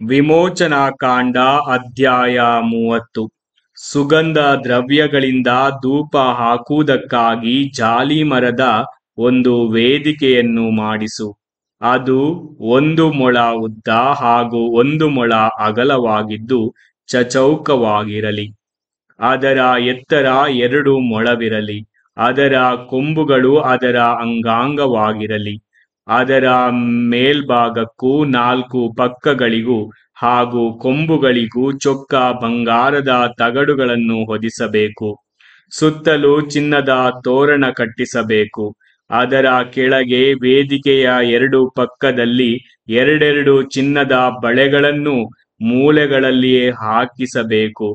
ವಿಮೋಚನಾ ಕಾಂಡ ಅಧ್ಯಾಯ 30. ಸುಗಂಧ ದ್ರವ್ಯಗಳಿಂದ ಧೂಪ ಹಾಕುವುದಕ್ಕಾಗಿ ಜಾಲಿಮರದ ಒಂದು ವೇದಿಕೆಯನ್ನು ಮಾಡಿಸು. ಅದು 1 ಮೊಳ ಉದ್ದ ಹಾಗೂ 1 ಮೊಳ ಅಗಲವಾಗಿದ್ದು ಚಚೌಕವಾಗಿರಲಿ. ಅದರ ಎತ್ತರ 2 ಮೊಳವಿರಲಿ. ಅದರ ಕೊಂಬುಗಳು ಅದರ ಅಂಗಾಂಗವಾಗಿರಲಿ. ಅದರ ಮೇಲ್ಭಾಗಕ್ಕೂ 4 ಪಕ್ಕಗಳಿಗೂ ಹಾಗೂ ಕೊಂಬುಗಳಿಗೂ ಚೊಕ್ಕ ಬಂಗಾರದ ತಗಡುಗಳನ್ನು ಹೊದಿಸಬೇಕು. ಸುತ್ತಲೂ ಚಿನ್ನದ ತೋರಣ ಕಟ್ಟಿಸಬೇಕು. ಅದರ ಕೆಳಗೆ ವೇದಿಕೆಯ 2 ಪಕ್ಕದಲ್ಲಿ 2 ಚಿನ್ನದ ಬಳೆಗಳನ್ನು ಮೂಲೆಗಳಲ್ಲಿಯೇ ಹಾಕಿಸಬೇಕು.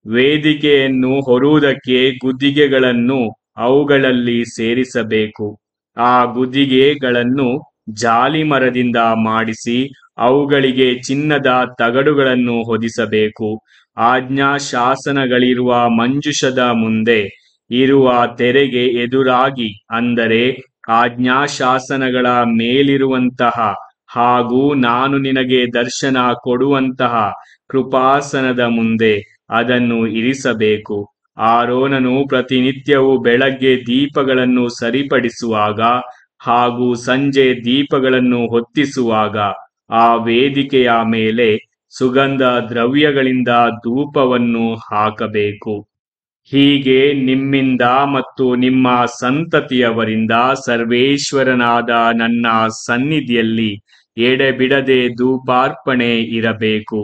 ವೇದಿಕೆಯನ್ನು ಹೊರುವುದಕ್ಕೆ ಗುದಿಗೆಗಳನ್ನು ಅವುಗಳಲ್ಲಿ ಸೇರಿಸಬೇಕು. ಆ ಗುದಿಗೆಗಳನ್ನು ಜಾಲಿಮರದಿಂದ ಮಾಡಿಸಿ ಅವುಗಳಿಗೆ ಚಿನ್ನದ ತಗಡುಗಳನ್ನು ಹೊದಿಸಬೇಕು. ಆಜ್ಞಾಶಾಸನಗಳಿರುವ ಮಂಜೂಷದ ಮುಂದೆ ಇರುವ ತೆರೆಗೆ ಎದುರಾಗಿ, ಅಂದರೆ ಆಜ್ಞಾಶಾಸನಗಳ ಮೇಲಿರುವಂತಹ ಹಾಗೂ ನಾನು ನಿನಗೆ ದರ್ಶನ ಕೊಡುವಂತಹ ಕೃಪಾಸನದ ಮುಂದೆ ಅದನ್ನು ಇರಿಸಬೇಕು. ಆರೋನನು ಪ್ರತಿನಿತ್ಯವೂ ಬೆಳಗ್ಗೆ ದೀಪಗಳನ್ನು ಸರಿಪಡಿಸುವಾಗ ಹಾಗೂ ಸಂಜೆ ದೀಪಗಳನ್ನು ಹೊತ್ತಿಸುವಾಗ ಆ ವೇದಿಕೆಯ ಮೇಲೆ ಸುಗಂಧ ದ್ರವ್ಯಗಳಿಂದ ಧೂಪವನ್ನು ಹಾಕಬೇಕು. ಹೀಗೆ ನಿಮ್ಮಿಂದ ಮತ್ತು ನಿಮ್ಮ ಸಂತತಿಯವರಿಂದ ಸರ್ವೇಶ್ವರನಾದ ನನ್ನ ಸನ್ನಿಧಿಯಲ್ಲಿ ಎಡೆಬಿಡದೆ ಧೂಪಾರ್ಪಣೆ ಇರಬೇಕು.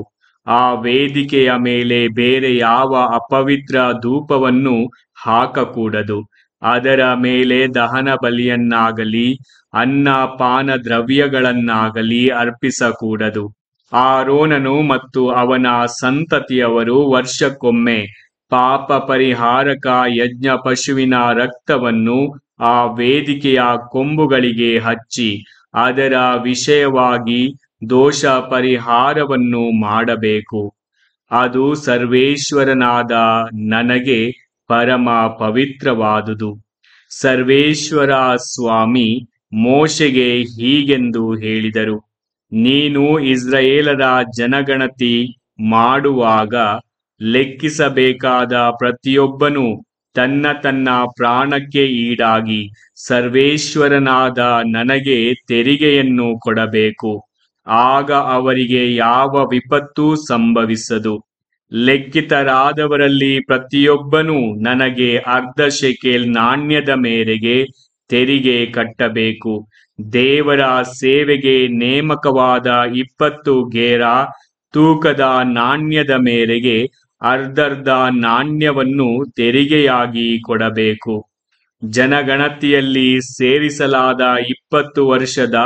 ಆ ವೇದಿಕೆಯ ಮೇಲೆ ಬೇರೆ ಯಾವ ಅಪವಿತ್ರ ಧೂಪವನ್ನು ಹಾಕಕೂಡದು. ಅದರ ಮೇಲೆ ದಹನ ಬಲಿಯನ್ನಾಗಲಿ ಅನ್ನಪಾನ ದ್ರವ್ಯಗಳನ್ನಾಗಲಿ ಅರ್ಪಿಸಕೂಡದು. ಆರೋನನು ಮತ್ತು ಅವನ ಸಂತತಿಯವರು ವರ್ಷಕ್ಕೊಮ್ಮೆ ಪಾಪ ಪರಿಹಾರಕ ಯಜ್ಞ ಪಶುವಿನ ರಕ್ತವನ್ನು ಆ ವೇದಿಕೆಯ ಕೊಂಬುಗಳಿಗೆ ಹಚ್ಚಿ ಅದರ ವಿಷಯವಾಗಿ ದೋಷ ಪರಿಹಾರವನ್ನು ಮಾಡಬೇಕು. ಅದು ಸರ್ವೇಶ್ವರನಾದ ನನಗೆ ಪರಮ ಪವಿತ್ರವಾದುದು. ಸರ್ವೇಶ್ವರ ಸ್ವಾಮಿ ಮೋಶೆಗೆ ಹೀಗೆಂದು ಹೇಳಿದರು: ನೀನು ಇಸ್ರಾಯೇಲರ ಜನಗಣತಿ ಮಾಡುವಾಗ ಲೆಕ್ಕಿಸಬೇಕಾದ ಪ್ರತಿಯೊಬ್ಬನು ತನ್ನ ತನ್ನ ಪ್ರಾಣಕ್ಕೆ ಈಡಾಗಿ ಸರ್ವೇಶ್ವರನಾದ ನನಗೆ ತೆರಿಗೆಯನ್ನು ಕೊಡಬೇಕು. ಆಗ ಅವರಿಗೆ ಯಾವ ವಿಪತ್ತೂ ಸಂಭವಿಸದು. ಲೆಕ್ಕಿತರಾದವರಲ್ಲಿ ಪ್ರತಿಯೊಬ್ಬನೂ ನನಗೆ ಅರ್ಧ ಶೆಕೆಲ್ ನಾಣ್ಯದ ಮೇರೆಗೆ ತೆರಿಗೆ ಕಟ್ಟಬೇಕು. ದೇವರ ಸೇವೆಗೆ ನೇಮಕವಾದ 20 ಗೇರಾ ತೂಕದ ನಾಣ್ಯದ ಮೇರೆಗೆ ಅರ್ಧರ್ಧ ನಾಣ್ಯವನ್ನು ತೆರಿಗೆಯಾಗಿ ಕೊಡಬೇಕು. ಜನಗಣತಿಯಲ್ಲಿ ಸೇರಿಸಲಾದ 20 ವರ್ಷದ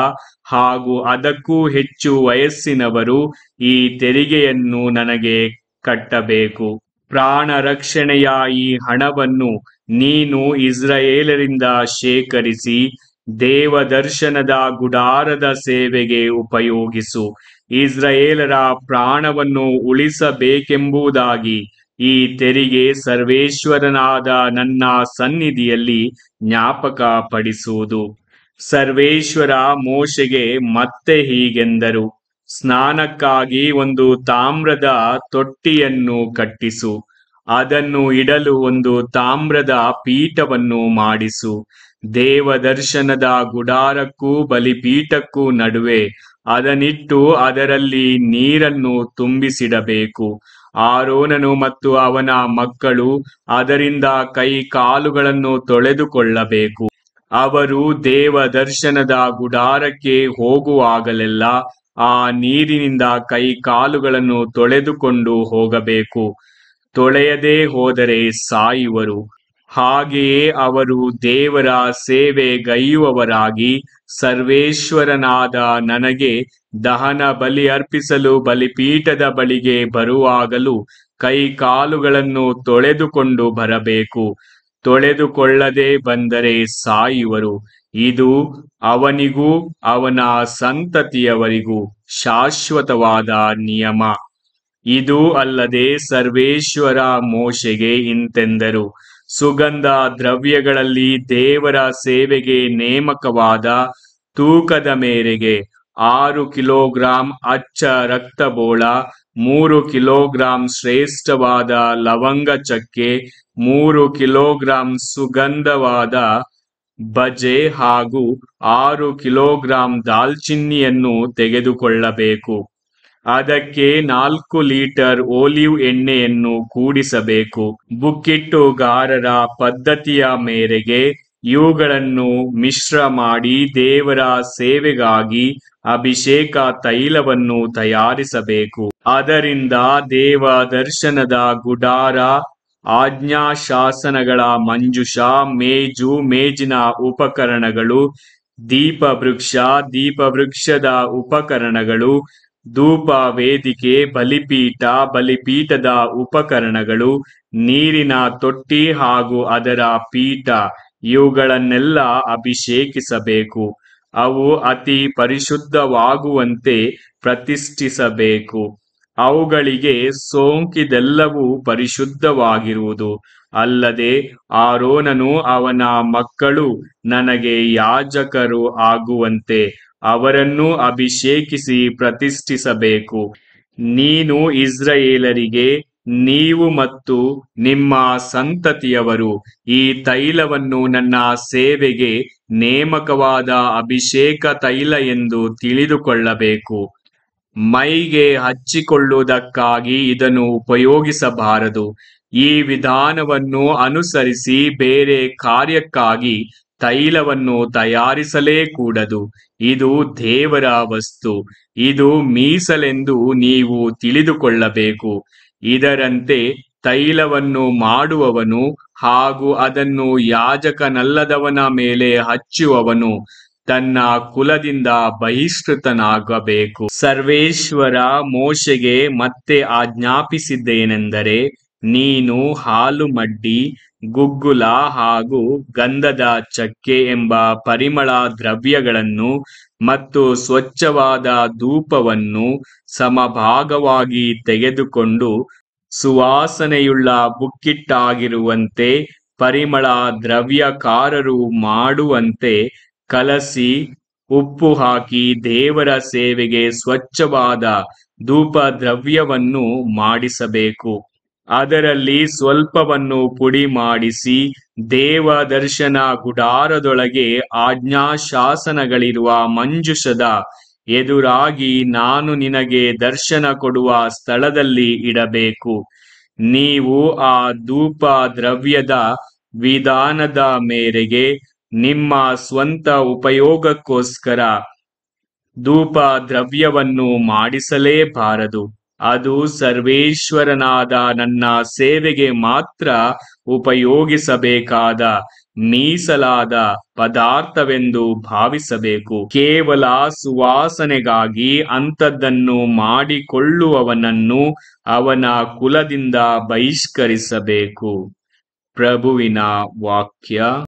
ಹಾಗೂ ಅದಕ್ಕೂ ಹೆಚ್ಚು ವಯಸ್ಸಿನವರು ಈ ತೆರಿಗೆಯನ್ನು ನನಗೆ ಕಟ್ಟಬೇಕು. ಪ್ರಾಣ ರಕ್ಷಣೆಯ ಈ ಹಣವನ್ನು ನೀನು ಇಸ್ರಾಯೇಲರಿಂದ ಶೇಖರಿಸಿ ದೇವದರ್ಶನದ ಗುಡಾರದ ಸೇವೆಗೆ ಉಪಯೋಗಿಸು. ಇಸ್ರಾಯೇಲರ ಪ್ರಾಣವನ್ನು ಉಳಿಸಬೇಕೆಂಬುದಾಗಿ ಈ ತೆರಿಗೆ ಸರ್ವೇಶ್ವರನಾದ ನನ್ನ ಸನ್ನಿಧಿಯಲ್ಲಿ ಜ್ಞಾಪಕ ಪಡಿಸುವುದು. ಸರ್ವೇಶ್ವರ ಮೋಶೆಗೆ ಮತ್ತೆ ಹೀಗೆಂದರು: ಸ್ನಾನಕ್ಕಾಗಿ ಒಂದು ತಾಮ್ರದ ತೊಟ್ಟಿಯನ್ನು ಕಟ್ಟಿಸು. ಅದನ್ನು ಇಡಲು ಒಂದು ತಾಮ್ರದ ಪೀಠವನ್ನು ಮಾಡಿಸು. ದೇವದರ್ಶನದ ಗುಡಾರಕ್ಕೂ ಬಲಿಪೀಠಕ್ಕೂ ನಡುವೆ ಅದನ್ನಿಟ್ಟು ಅದರಲ್ಲಿ ನೀರನ್ನು ತುಂಬಿಸಿಡಬೇಕು. ಆರೋನನು ಮತ್ತು ಅವನ ಮಕ್ಕಳು ಅದರಿಂದ ಕೈ ಕಾಲುಗಳನ್ನು ತೊಳೆದುಕೊಳ್ಳಬೇಕು. ಅವರು ದೇವದರ್ಶನದ ಗುಡಾರಕ್ಕೆ ಹೋಗುವಾಗಲೆಲ್ಲ ಆ ನೀರಿನಿಂದ ಕೈ ಕಾಲುಗಳನ್ನು ತೊಳೆದುಕೊಂಡು ಹೋಗಬೇಕು. ತೊಳೆಯದೇ ಹೋದರೆ ಸಾಯುವರು. ಹಾಗೆಯೇ ಅವರು ದೇವರ ಸೇವೆಗೈಯುವವರಾಗಿ ಸರ್ವೇಶ್ವರನಾದ ನನಗೆ ದಹನ ಬಲಿ ಅರ್ಪಿಸಲು ಬಲಿಪೀಠದ ಬಳಿಗೆ ಬರುವಾಗಲೂ ಕೈ ಕಾಲುಗಳನ್ನು ತೊಳೆದುಕೊಂಡು ಬರಬೇಕು. ತೊಳೆದುಕೊಳ್ಳದೆ ಬಂದರೆ ಸಾಯುವರು. ಇದು ಅವನಿಗೂ ಅವನ ಸಂತತಿಯವರಿಗೂ ಶಾಶ್ವತವಾದ ನಿಯಮ. ಇದು ಅಲ್ಲದೆ ಸರ್ವೇಶ್ವರ ಮೋಶೆಗೆ ಇಂತೆಂದರು: ಸುಗಂಧ ದ್ರವ್ಯಗಳಲ್ಲಿ ದೇವರ ಸೇವೆಗೆ ನೇಮಕವಾದ ತೂಕದ ಮೇರೆಗೆ 6 ಕಿಲೋಗ್ರಾಂ ಅಚ್ಚ ರಕ್ತಬೋಳ, 3 ಕಿಲೋಗ್ರಾಂ ಶ್ರೇಷ್ಠವಾದ ಲವಂಗ ಚಕ್ಕೆ, 3 ಕಿಲೋಗ್ರಾಂ ಸುಗಂಧವಾದ ಬಜೆ ಹಾಗೂ 6 ಕಿಲೋಗ್ರಾಂ ದಾಲ್ಚಿನ್ನಿಯನ್ನು ತೆಗೆದುಕೊಳ್ಳಬೇಕು. ಅದಕ್ಕೆ 4 ಲೀಟರ್ ಒಲಿವ್ ಎಣ್ಣೆಯನ್ನು ಕೂಡಿಸಬೇಕು. ಬುಕ್ಕಿಟ್ಟುಗಾರರ ಪದ್ಧತಿಯ ಮೇರೆಗೆ ಇವುಗಳನ್ನು ಮಿಶ್ರ ಮಾಡಿ ದೇವರ ಸೇವೆಗಾಗಿ ಅಭಿಷೇಕ ತೈಲವನ್ನು ತಯಾರಿಸಬೇಕು. ಅದರಿಂದ ದೇವ ದರ್ಶನದ ಗುಡಾರ, ಆಜ್ಞಾಶಾಸನಗಳ ಮಂಜೂಷ, ಮೇಜು, ಮೇಜಿನ ಉಪಕರಣಗಳು, ದೀಪವೃಕ್ಷದ ಉಪಕರಣಗಳು, ಧೂಪ ವೇದಿಕೆ, ಬಲಿಪೀಠ, ಬಲಿಪೀಠದ ಉಪಕರಣಗಳು, ನೀರಿನ ತೊಟ್ಟಿ ಹಾಗೂ ಅದರ ಪೀಠ ಇವುಗಳನ್ನೆಲ್ಲ ಅಭಿಷೇಕಿಸಬೇಕು. ಅವು ಅತಿ ಪರಿಶುದ್ಧವಾಗುವಂತೆ ಪ್ರತಿಷ್ಠಿಸಬೇಕು. ಅವುಗಳಿಗೆ ಸೋಂಕಿದೆಲ್ಲವೂ ಪರಿಶುದ್ಧವಾಗಿರುವುದು. ಅಲ್ಲದೆ ಆರೋನನು ಅವನ ಮಕ್ಕಳು ನನಗೆ ಯಾಜಕರು ಆಗುವಂತೆ ಅವರನ್ನು ಅಭಿಷೇಕಿಸಿ ಪ್ರತಿಷ್ಠಿಸಬೇಕು. ನೀನು ಇಸ್ರಾಯೇಲರಿಗೆ, ನೀವು ಮತ್ತು ನಿಮ್ಮ ಸಂತತಿಯವರು ಈ ತೈಲವನ್ನು ನನ್ನ ಸೇವೆಗೆ ನೇಮಕವಾದ ಅಭಿಷೇಕ ತೈಲ ಎಂದು ತಿಳಿದುಕೊಳ್ಳಬೇಕು. ಮೈಗೆ ಹಚ್ಚಿಕೊಳ್ಳುವುದಕ್ಕಾಗಿ ಇದನ್ನು ಉಪಯೋಗಿಸಬಾರದು. ಈ ವಿಧಾನವನ್ನು ಅನುಸರಿಸಿ ಬೇರೆ ಕಾರ್ಯಕ್ಕಾಗಿ ತೈಲವನ್ನು ತಯಾರಿಸಲೇ ಕೂಡದು. ಇದು ದೇವರ ವಸ್ತು, ಇದು ಮೀಸಲೆಂದು ನೀವು ತಿಳಿದುಕೊಳ್ಳಬೇಕು. ಇದರಂತೆ ತೈಲವನ್ನು ಮಾಡುವವನು ಹಾಗೂ ಅದನ್ನು ಯಾಜಕನಲ್ಲದವನ ಮೇಲೆ ಹಚ್ಚುವವನು ತನ್ನ ಕುಲದಿಂದ ಬಹಿಷ್ಕೃತನಾಗಬೇಕು. ಸರ್ವೇಶ್ವರ ಮೋಶೆಗೆ ಮತ್ತೆ ಆಜ್ಞಾಪಿಸಿದ್ದೇನೆಂದರೆ, ನೀನು ಹಾಲು ಮಡ್ಡಿ, ಗುಗ್ಗುಲ ಹಾಗೂ ಗಂಧದ ಚಕ್ಕೆ ಎಂಬ ಪರಿಮಳ ದ್ರವ್ಯಗಳನ್ನು ಮತ್ತು ಸ್ವಚ್ಛವಾದ ಧೂಪವನ್ನು ಸಮಭಾಗವಾಗಿ ತೆಗೆದುಕೊಂಡು ಸುವಾಸನೆಯುಳ್ಳ ಬುಕ್ಕಿಟ್ಟಾಗಿರುವಂತೆ ಪರಿಮಳ ದ್ರವ್ಯಕಾರರು ಮಾಡುವಂತೆ ಕಲಸಿ ಉಪ್ಪು ಹಾಕಿ ದೇವರ ಸೇವೆಗೆ ಸ್ವಚ್ಛವಾದ ಧೂಪ ದ್ರವ್ಯವನ್ನು ಮಾಡಿಸಬೇಕು. ಅದರಲ್ಲಿ ಸ್ವಲ್ಪವನ್ನು ಪುಡಿ ಮಾಡಿಸಿ ದೇವ ದರ್ಶನ ಗುಡಾರದೊಳಗೆ ಆಜ್ಞಾಶಾಸನಗಳಿರುವ ಮಂಜೂಷದ ಎದುರಾಗಿ ನಾನು ನಿನಗೆ ದರ್ಶನ ಕೊಡುವ ಸ್ಥಳದಲ್ಲಿ ಇಡಬೇಕು. ನೀವು ಆ ಧೂಪ ದ್ರವ್ಯದ ವಿಧಾನದ ಮೇರೆಗೆ ನಿಮ್ಮ ಸ್ವಂತ ಉಪಯೋಗಕ್ಕೋಸ್ಕರ ಧೂಪ ದ್ರವ್ಯವನ್ನು ಮಾಡಿಸಲೇಬಾರದು. ಅದು ಸರ್ವೇಶ್ವರನಾದ ನನ್ನ ಸೇವೆಗೆ ಮಾತ್ರ ಉಪಯೋಗಿಸಬೇಕಾದ ಮೀಸಲಾದ ಪದಾರ್ಥವೆಂದು ಭಾವಿಸಬೇಕು. ಕೇವಲ ಸುವಾಸನೆಗಾಗಿ ಅಂಥದ್ದನ್ನು ಮಾಡಿಕೊಳ್ಳುವವನನ್ನು ಅವನ ಕುಲದಿಂದ ಬಹಿಷ್ಕರಿಸಬೇಕು. ಪ್ರಭುವಿನ ವಾಕ್ಯ.